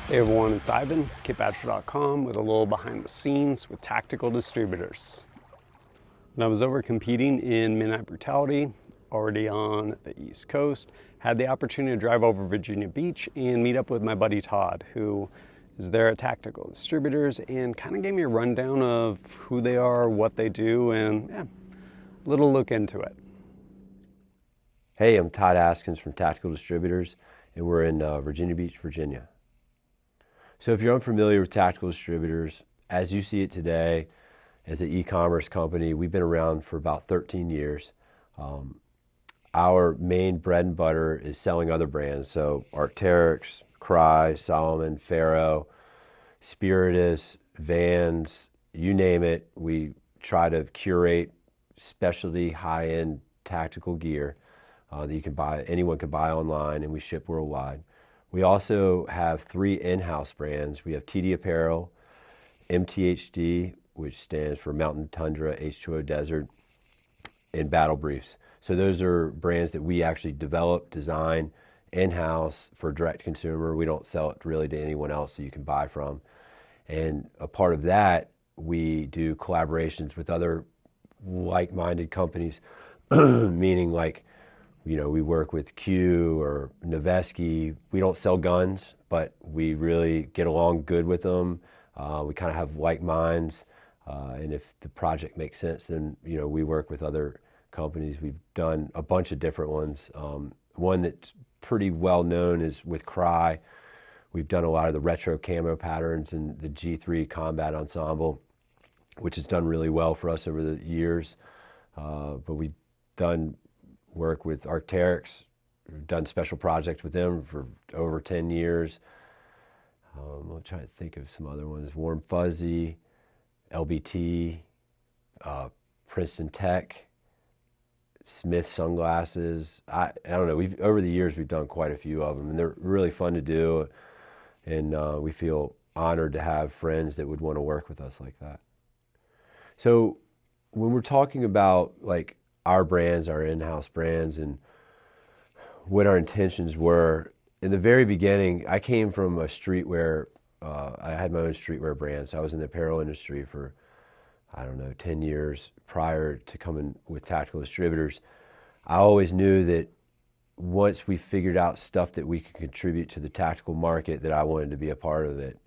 Hey everyone, it's Ivan, kitbadger.com, with a little behind the scenes with Tactical Distributors. When I was over competing in Midnight Brutality, already on the East Coast, had the opportunity to drive over Virginia Beach and meet up with my buddy Todd, who is there at Tactical Distributors, and kind of gave me a rundown of who they are, what they do, and a little look into it. Hey, I'm Todd Askins from Tactical Distributors, and we're in Virginia Beach, Virginia. So if you're unfamiliar with Tactical Distributors, as you see it today, as an e-commerce company, we've been around for about 13 years. Our main bread and butter is selling other brands, so Arc'teryx, Cry, Solomon, Pharaoh, Spiritus, Vans, you name it. We try to curate specialty high-end tactical gear that you can buy, anyone can buy online, and we ship worldwide. We also have 3 in-house brands. We have TD Apparel, MTHD, which stands for Mountain Tundra H2O Desert, and Battle Briefs. So those are brands that we actually develop, design in-house for direct consumer. We don't sell it really to anyone else that you can buy from. And a part of that, we do collaborations with other like-minded companies, meaning like, you know, we work with Q or Noveski. We don't sell guns, but we really get along good with them. We kind of have like minds, and if the project makes sense, then we work with other companies. We've done a bunch of different ones. One that's pretty well known is with Cry. We've done a lot of the retro camo patterns and the G3 combat ensemble, which has done really well for us over the years. But we've done work with Arc'teryx. We've done special projects with them for over 10 years. I'll try to think of some other ones. Warm Fuzzy, LBT, Princeton Tech, Smith Sunglasses. I don't know. Over the years, we've done quite a few of them, and they're really fun to do. And we feel honored to have friends that would want to work with us like that. So when we're talking about like our brands, our in-house brands, and what our intentions were. In the very beginning, I came from a streetwear, I had my own streetwear brand, so I was in the apparel industry for, 10 years prior to coming with Tactical Distributors. I always knew that once we figured out stuff that we could contribute to the tactical market, that I wanted to be a part of it.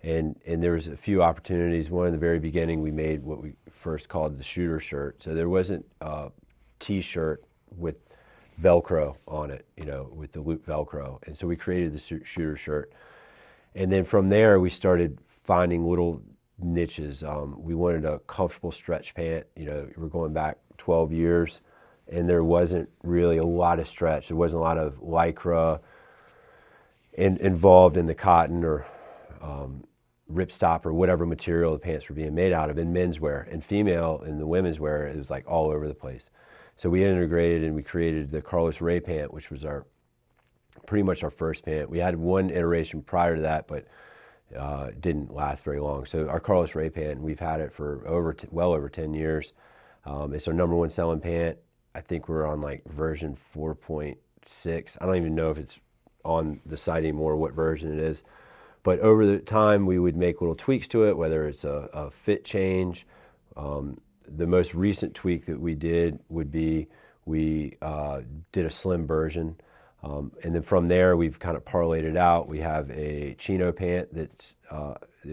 And there was a few opportunities. One in the very beginning, we made what we first called the shooter shirt. So there wasn't a T-shirt with Velcro on it, with the loop Velcro. And so we created the shooter shirt. And then from there, we started finding little niches. We wanted a comfortable stretch pant. We're going back 12 years, and there wasn't really a lot of stretch. There wasn't a lot of Lycra involved in the cotton or ripstop or whatever material the pants were being made out of in menswear. And female in the women's wear, it was like all over the place. So we integrated and we created the Carlos Ray pant, which was pretty much our first pant. We had one iteration prior to that, but it didn't last very long. So our Carlos Ray pant, we've had it for well over 10 years. It's our number 1 selling pant. I think we're on like version 4.6. I don't even know if it's on the site anymore, what version it is. But over the time, we would make little tweaks to it, whether it's a fit change. The most recent tweak that we did would be we did a slim version. And then from there, we've kind of parlayed it out. We have a chino pant that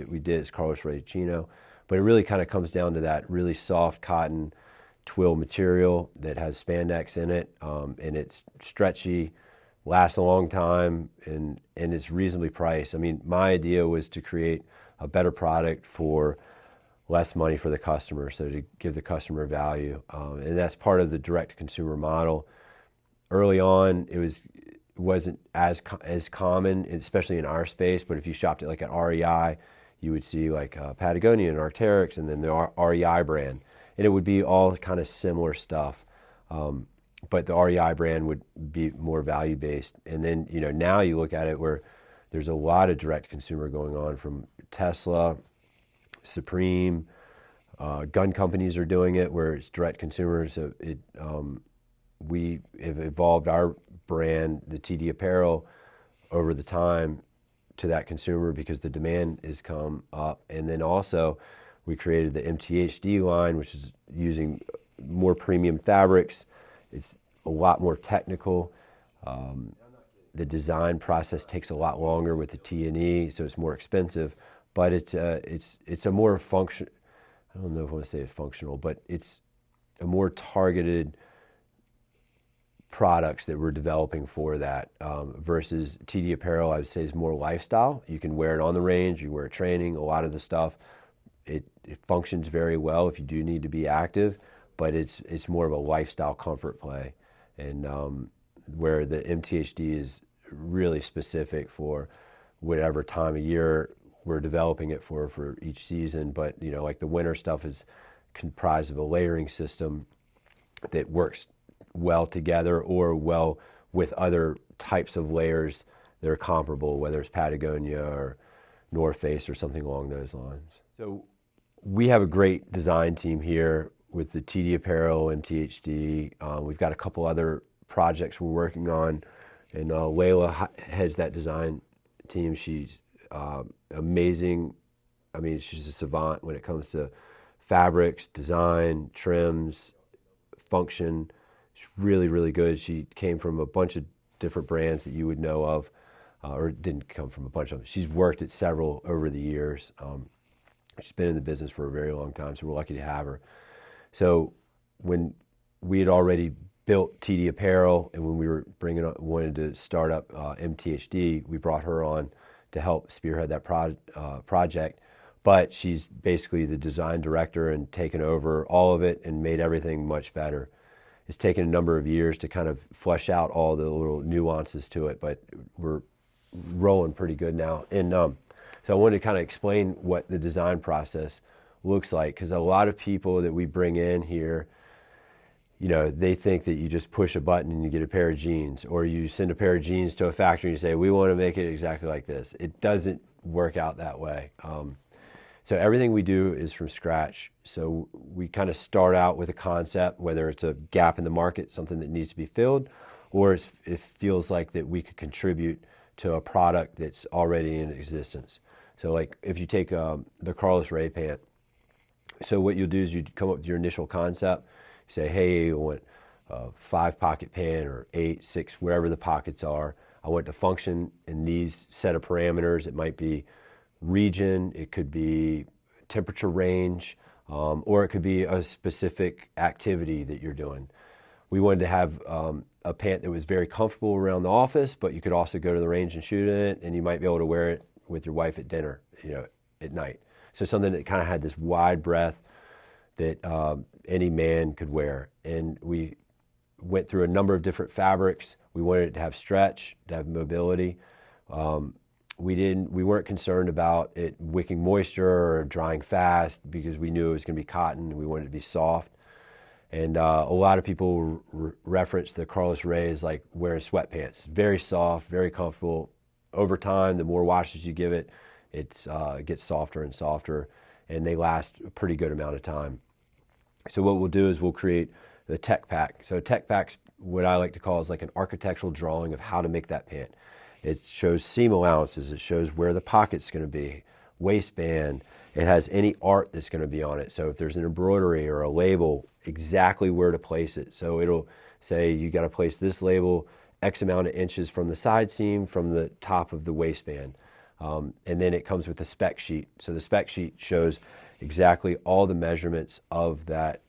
we did. It's Carlos Ray Chino. But it really kind of comes down to that really soft cotton twill material that has spandex in it. And it's stretchy, lasts a long time, and it's reasonably priced. I mean, my idea was to create a better product for less money for the customer, so to give the customer value. And that's part of the direct-to-consumer model. Early on, it wasn't as common, especially in our space, but if you shopped at like an REI, you would see like Patagonia and Arc'teryx, and then the REI brand. And it would be all kind of similar stuff. But the REI brand would be more value-based. And then, now you look at it where there's a lot of direct consumer going on, from Tesla, Supreme, gun companies are doing it where it's direct consumer. So we have evolved our brand, the TD Apparel, over the time to that consumer because the demand has come up. And then also we created the MTHD line, which is using more premium fabrics. It's a lot more technical. The design process takes a lot longer with the T&E, so it's more expensive, but it's a more function. I don't know if I want to say it's functional, but it's a more targeted products that we're developing for that versus TD apparel. I would say is more lifestyle. You can wear it on the range, you wear it training. A lot of the stuff it functions very well if you do need to be active, but it's more of a lifestyle comfort play, and where the MTHD is really specific for whatever time of year we're developing it for each season. But you know, like the winter stuff is comprised of a layering system that works well together or well with other types of layers that are comparable, whether it's Patagonia or North Face or something along those lines. So we have a great design team here with the TD Apparel, MTHD. We've got a couple other projects we're working on, and Layla heads that design team. She's amazing. I mean, she's a savant when it comes to fabrics, design, trims, function. She's really, really good. She came from a bunch of different brands that you would know of, or didn't come from a bunch of them. She's worked at several over the years. She's been in the business for a very long time, so we're lucky to have her. So when we had already built TD Apparel, and when we were wanted to start up MTHD, we brought her on to help spearhead that project. But she's basically the design director and taken over all of it and made everything much better. It's taken a number of years to kind of flesh out all the little nuances to it, but we're rolling pretty good now. And so I wanted to kind of explain what the design process looks like, because a lot of people that we bring in here, you know, they think that you just push a button and you get a pair of jeans, or you send a pair of jeans to a factory and you say, we want to make it exactly like this. It doesn't work out that way. So everything we do is from scratch. So we kind of start out with a concept, whether it's a gap in the market, something that needs to be filled, or it feels like that we could contribute to a product that's already in existence. So like if you take the Carlos Ray pant, so what you'll do is you come up with your initial concept. You say, hey, I want a 5-pocket pant or 8, 6, wherever the pockets are. I want it to function in these set of parameters. It might be region, it could be temperature range, or it could be a specific activity that you're doing. We wanted to have a pant that was very comfortable around the office, but you could also go to the range and shoot in it, and you might be able to wear it with your wife at dinner, you know, at night. So something that kind of had this wide breadth that any man could wear. And we went through a number of different fabrics. We wanted it to have stretch, to have mobility. We weren't concerned about it wicking moisture or drying fast because we knew it was going to be cotton and we wanted it to be soft. And a lot of people reference the Carlos Ray as like wearing sweatpants. Very soft, very comfortable. Over time, the more washes you give it, it gets softer and softer, and they last a pretty good amount of time. So what we'll do is we'll create the tech pack. So a tech pack's what I like to call is like an architectural drawing of how to make that pant. It shows seam allowances, it shows where the pocket's going to be, waistband, it has any art that's going to be on it. So if there's an embroidery or a label, exactly where to place it. So it'll say you got to place this label X amount of inches from the side seam, from the top of the waistband. And then it comes with a spec sheet. So the spec sheet shows exactly all the measurements of that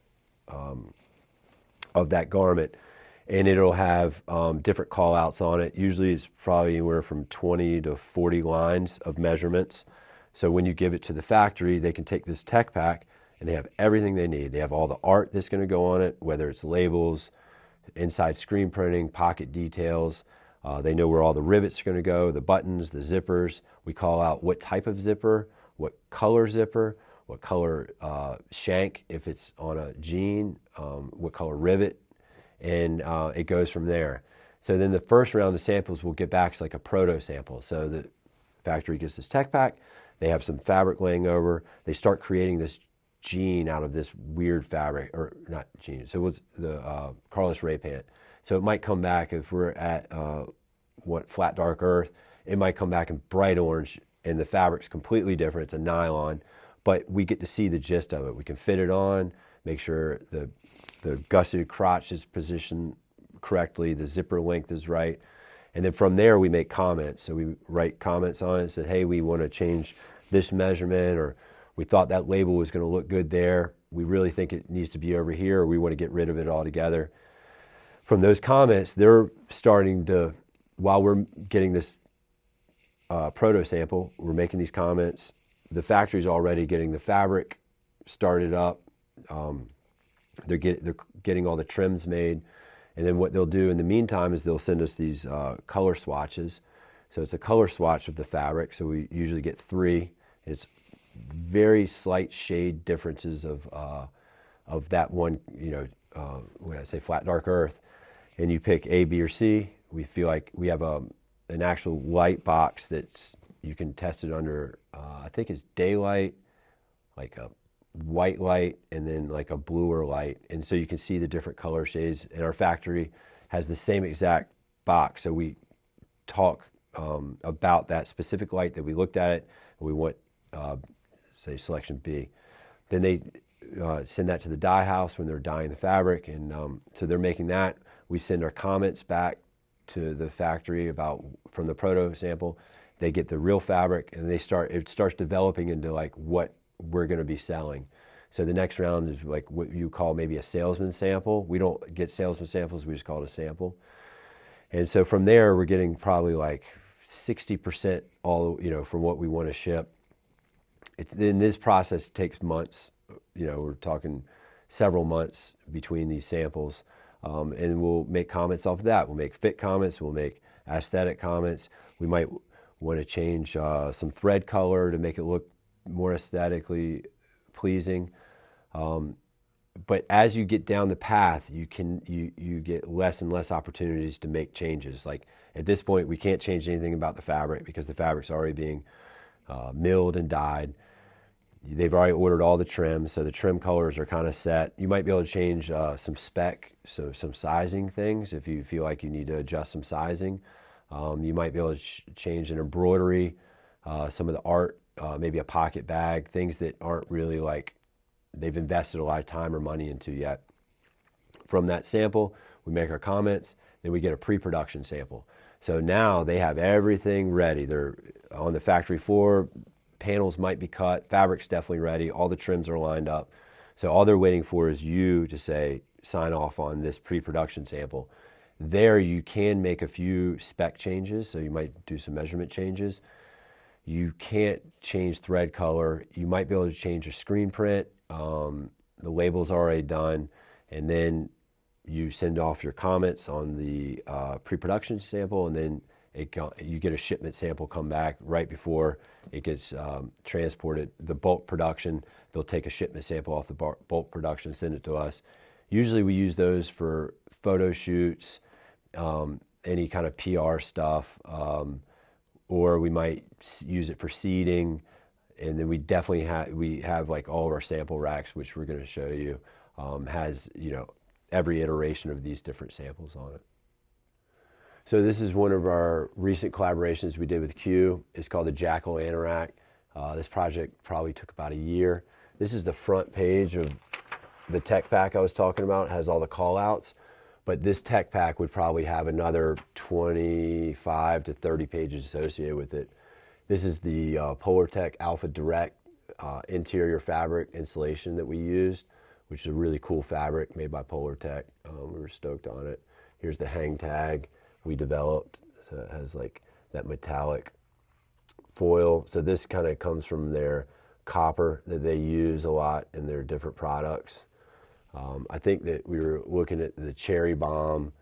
garment. And it'll have different call outs on it. Usually it's probably anywhere from 20 to 40 lines of measurements. So when you give it to the factory, they can take this tech pack and they have everything they need. They have all the art that's going to go on it, whether it's labels, inside screen printing, pocket details. They know where all the rivets are going to go, the buttons, the zippers. We call out what type of zipper, what color zipper, what color shank if it's on a jean, what color rivet, and it goes from there. So then the first round of samples we'll get back to like a proto sample. So the factory gets this tech pack, they have some fabric laying over, they start creating this jean out of this weird fabric, or not jean, so what's the Carlos Ray pant. So it might come back if we're at flat dark earth, it might come back in bright orange and the fabric's completely different. It's a nylon, but we get to see the gist of it. We can fit it on, make sure the gusseted crotch is positioned correctly, the zipper length is right. And then from there we make comments. So we write comments on it and said, hey, we want to change this measurement, or we thought that label was going to look good there. We really think it needs to be over here, or we want to get rid of it altogether. From those comments, they're starting to, while we're getting this proto sample, we're making these comments. The factory's already getting the fabric started up. They're getting all the trims made. And then what they'll do in the meantime is they'll send us these color swatches. So it's a color swatch of the fabric. So we usually get 3. It's very slight shade differences of that one, when I say flat dark earth, and you pick A, B, or C. We feel like we have an actual light box that's, you can test it under, I think it's daylight, like a white light, and then like a bluer light. And so you can see the different color shades. And our factory has the same exact box. So we talk about that specific light that we looked at it, and we want, say, selection B. Then they send that to the dye house when they're dyeing the fabric. And so they're making that. We send our comments back to the factory from the proto sample. They get the real fabric, and it starts developing into like what we're going to be selling. So the next round is like what you call maybe a salesman sample. We don't get salesman samples, we just call it a sample. And so from there, we're getting probably like 60% all, from what we want to ship. Then this process takes months. We're talking several months between these samples. And we'll make comments off of that. We'll make fit comments, we'll make aesthetic comments. We might want to change some thread color to make it look more aesthetically pleasing. But as you get down the path, you get less and less opportunities to make changes. Like at this point, we can't change anything about the fabric because the fabric's already being milled and dyed. They've already ordered all the trims, so the trim colors are kind of set. You might be able to change some spec, so some sizing things if you feel like you need to adjust some sizing. You might be able to change an embroidery, some of the art, maybe a pocket bag, things that aren't really like they've invested a lot of time or money into yet. From that sample, we make our comments, then we get a pre-production sample. So now they have everything ready. They're on the factory floor, panels might be cut, fabric's definitely ready, all the trims are lined up. So all they're waiting for is you to say, sign off on this pre-production sample. There you can make a few spec changes, so you might do some measurement changes. You can't change thread color. You might be able to change your screen print. The label's already done, and then you send off your comments on the pre-production sample, and then you get a shipment sample come back right before it gets transported. The bulk production, they'll take a shipment sample off the bulk production, send it to us. Usually we use those for photo shoots, any kind of PR stuff, or we might use it for seeding. And then we definitely have like all of our sample racks, which we're going to show you, has every iteration of these different samples on it. So this is one of our recent collaborations we did with Q. It's called the Jackal Interact. This project probably took about a year. This is the front page of the tech pack I was talking about. It has all the call outs, but this tech pack would probably have another 25 to 30 pages associated with it. This is the Polartec Alpha Direct interior fabric installation that we used, which is a really cool fabric made by Polartec. We were stoked on it. Here's the hang tag we developed. So it has like that metallic foil. So this kind of comes from their copper that they use a lot in their different products. I think that we were looking at the cherry bomb,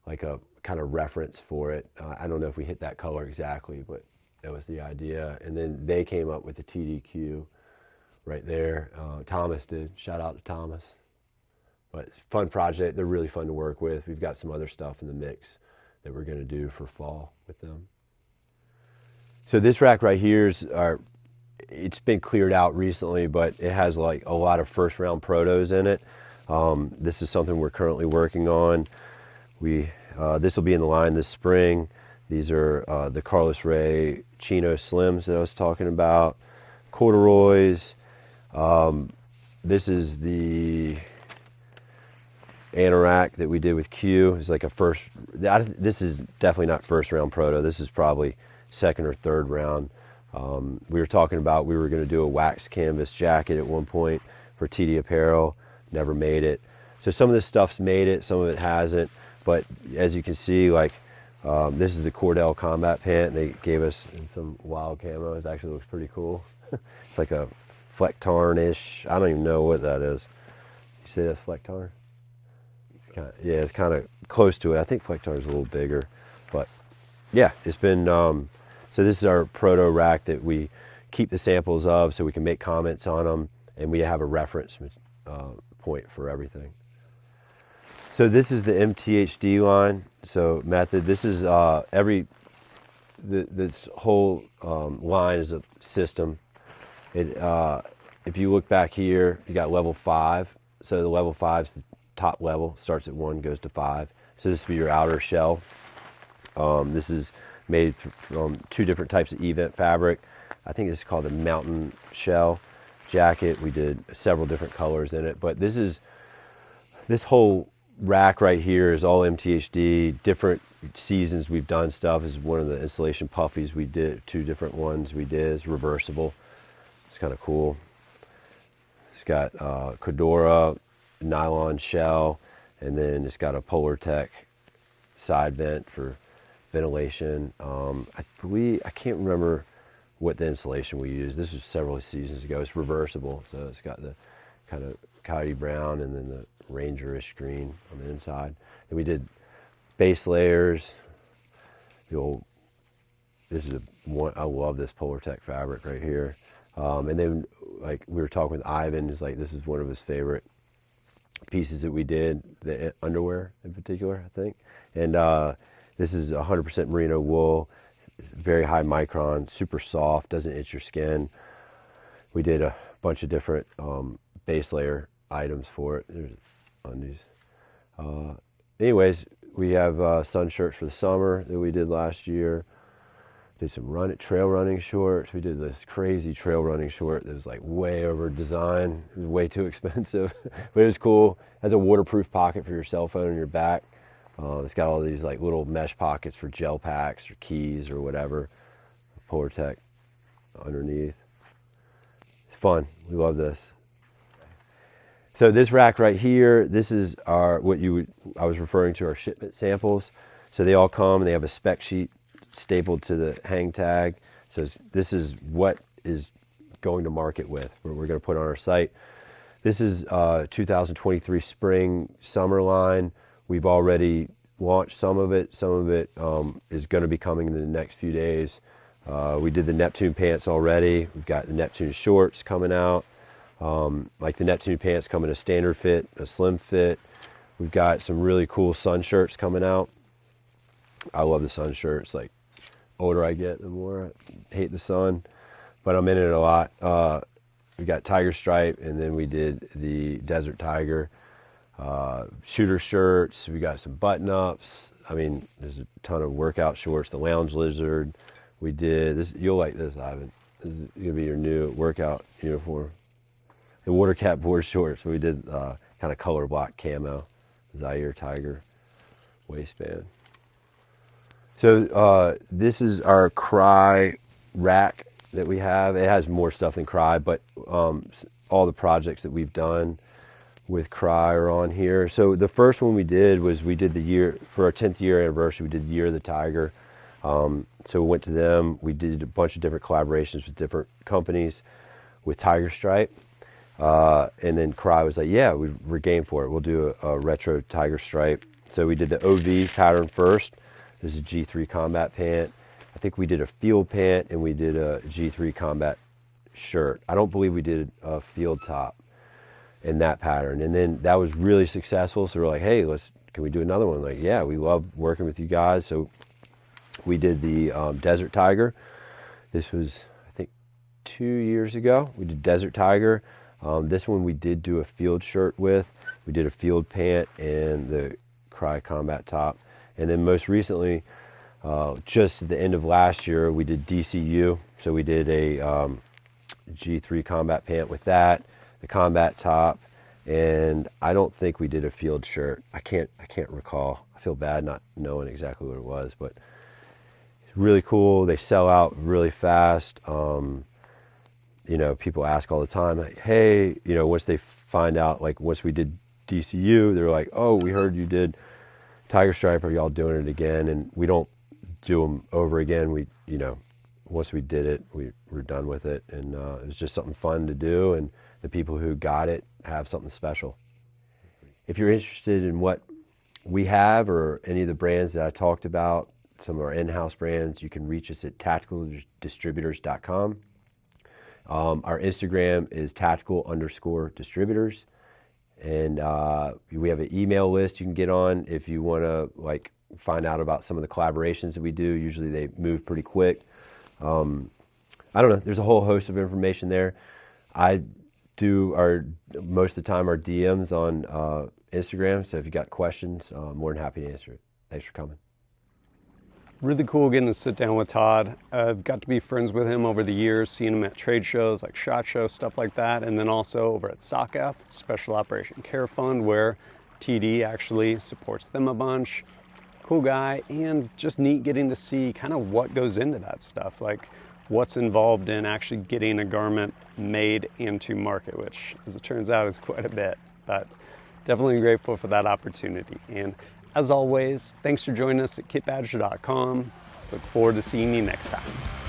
like a kind of reference for it. I don't know if we hit that color exactly, but that was the idea. And then they came up with the TDQ right there. Thomas did. Shout out to Thomas. But it's a fun project. They're really fun to work with. We've got some other stuff in the mix that we're going to do for fall with them. So this rack right here is it's been cleared out recently, but it has like a lot of first round protos in it. This is something we're currently working on. This will be in the line this spring. These are the Carlos Ray Chino Slims that I was talking about. Corduroys. This is the Interact that we did with Q. It's like a first, this is definitely not first round proto. This is probably second or third round. We were talking about we were going to do a wax canvas jacket at one point for TD Apparel. Never made it. So some of this stuff's made it, some of it hasn't. But as you can see, like this is the Cordell combat pant. They gave us in some wild camo. It actually looks pretty cool. It's like a Flectarn-ish. I don't even know what that is. You say that's Flectarn? Yeah, it's kind of close to it. I think Flectarn is a little bigger, but yeah, it's been. So this is our Proto Rack that we keep the samples of, so we can make comments on them, and we have a reference point for everything. So this is the MTHD line. So method. This is this whole line is a system. If you look back here, you got level 5. So the level 5 is the top level, starts at 1, goes to 5. So this will be your outer shell. This is made from 2 different types of event fabric. I think this is called a mountain shell jacket. We did several different colors in it, but this whole rack right here is all MTHD. Different seasons we've done stuff. This is one of the installation puffies we did. 2 different ones we did. It's reversible. It's kind of cool. It's got Cordura nylon shell, and then it's got a Polar Tech side vent for ventilation. I can't remember what the insulation we used. This was several seasons ago. It's reversible, so it's got the kind of coyote brown and then the Ranger-ish green on the inside. Then we did base layers. This is one. I love this Polar Tech fabric right here. And then, like we were talking with Ivan, is like this is one of his favorite pieces that we did, the underwear in particular, I think. And this is 100% merino wool, very high micron, super soft, doesn't itch your skin. We did a bunch of different base layer items for it. There's undies. Anyways, we have sun shirts for the summer that we did last year. Did some trail running shorts. We did this crazy trail running short that was like way over design. It was way too expensive, but it was cool. It has a waterproof pocket for your cell phone in your back. It's got all these like little mesh pockets for gel packs or keys or whatever. Polar Tech underneath. It's fun. We love this. So this rack right here, this is I was referring to our shipment samples. So they all come and they have a spec sheet stapled to the hang tag. So this is what is going to market with, what we're going to put on our site. This is 2023 spring summer line. We've already launched some of it. Some of it is going to be coming in the next few days. We did the Neptune pants already. We've got the Neptune shorts coming out. Like the Neptune pants come in a standard fit, a slim fit. We've got some really cool sun shirts coming out. I love the sun shirts. Like, older I get, the more I hate the sun, but I'm in it a lot. We got Tiger Stripe, and then we did the Desert Tiger shooter shirts. We got some button-ups. I mean, there's a ton of workout shorts. The Lounge Lizard. We did this. You'll like this, Ivan. This is gonna be your new workout uniform. The Water Cap board shorts. We did kind of color block camo, Zaire Tiger waistband. So this is our Cry rack that we have. It has more stuff than Cry, but all the projects that we've done with Cry are on here. So the first one we did was for our 10th year anniversary, we did the Year of the Tiger. So we went to them. We did a bunch of different collaborations with different companies with Tiger Stripe. And then Cry was like, yeah, we're game for it. We'll do a retro Tiger Stripe. So we did the OV pattern first. This is a G3 combat pant. I think we did a field pant and we did a G3 combat shirt. I don't believe we did a field top in that pattern. And then that was really successful. So we're like, hey, can we do another one? Like, yeah, we love working with you guys. So we did the Desert Tiger. This was, I think, 2 years ago. We did Desert Tiger. This one we did do a field shirt with. We did a field pant and the Cry combat top. And then most recently, Just at the end of last year, we did DCU. So we did a G3 combat pant with that, the combat top, and I don't think we did a field shirt. I can't recall. I feel bad not knowing exactly what it was, but it's really cool. They sell out really fast. You know, people ask all the time, like, hey, you know, once they find out, like once we did DCU, they're like, oh, we heard you did Tiger Stripe, are y'all doing it again? And we don't do them over again. We, you know, once we did it, we were done with it. And it was just something fun to do. And the people who got it have something special. If you're interested in what we have or any of the brands that I talked about, some of our in-house brands, you can reach us at tacticaldistributors.com. Our Instagram is tactical_distributors. And we have an email list you can get on if you want to like find out about some of the collaborations that we do. Usually they move pretty quick. I don't know. There's a whole host of information there. I do most of the time our DMs on Instagram. So if you got questions, I'm more than happy to answer it. Thanks for coming. Really cool getting to sit down with Todd. I've got to be friends with him over the years, seeing him at trade shows like SHOT Show, stuff like that, and then also over at SOCF, Special Operation Care Fund, where TD actually supports them a bunch. Cool guy, and just neat getting to see kind of what goes into that stuff, like what's involved in actually getting a garment made into market, which, as it turns out, is quite a bit, but definitely grateful for that opportunity. And as always, thanks for joining us at kitbadger.com. Look forward to seeing you next time.